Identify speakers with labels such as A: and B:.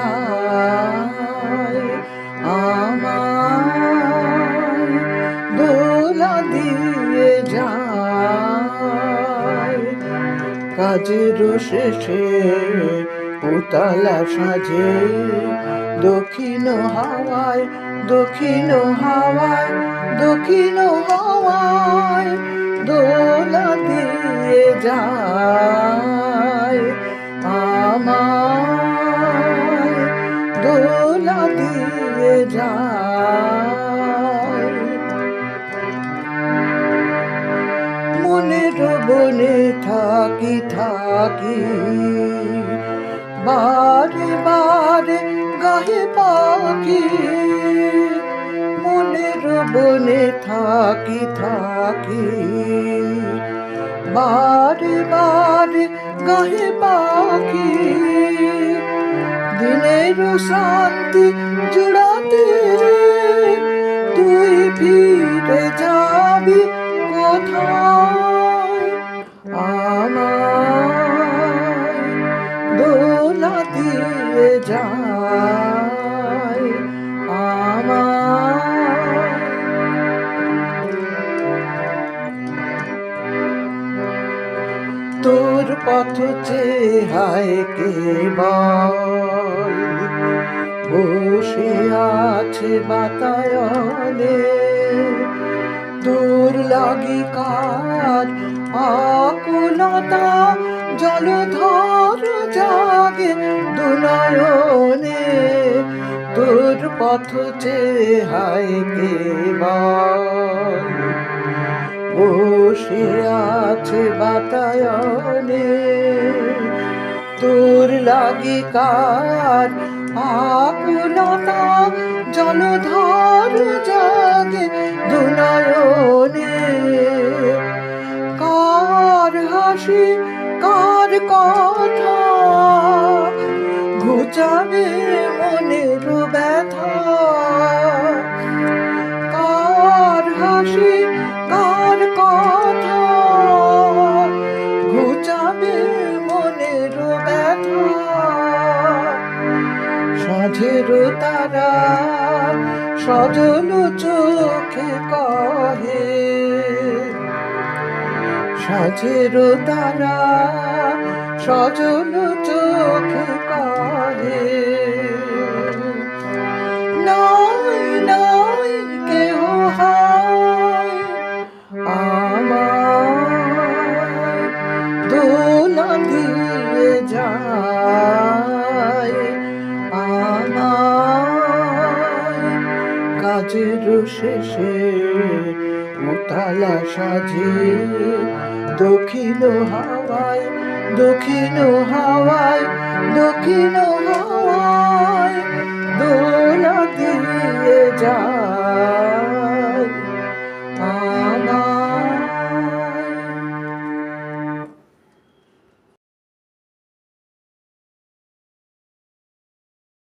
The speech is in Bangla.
A: যায়, আমায় দোলা দিয়ে যায়। কাজের শেষে উতলা সাজে দক্ষিণ হাওয়ায়, দক্ষিণ হাওয়ায়, দক্ষিণ হাওয়ায় দোলা দিয়ে যায়, আমায় দোলা দিয়ে যায়। মনের বনে থাকি থাকি বারে বারে গাহে পাখি, মনের বনে থাকি থাকি বারে বারে গাহে পাখি। দিনের শান্তি জুড়াতে তুই ফিরে যাবি কোথায়, আমায় দোলা দিয়ে যায়, আমায়। তোর পথ চেয়ে হায় কে বল বসে আছে বাতায়নে, তোর লাগি কার আকুলতা জলধর জাগে দুনয়নে, তোর পথ চেয়ে হায় কে বল বসে আছে বাতায়নে, তোর লাগি কার আকুলতা জলধর জাগে দুনয়নে। কার হাসি কার কথা ঘুচাবে মনের ব্যথা, কার হাসি কার কথা ঘুচাবে মনের ব্যথা। সাঁঝের তারা সজল চোখে কহে, সাঁঝের তারা সজল চোখে কহে, নাই নাই কেহ হায়, আমায় দোলা দিয়ে যায়, আমায় কাজের শেষে উতলা সাজে দক্ষিণ হাওয়ায়, দক্ষিণ হাওয়ায়, দক্ষিণ হাওয়ায় দোলা দিয়ে যায়।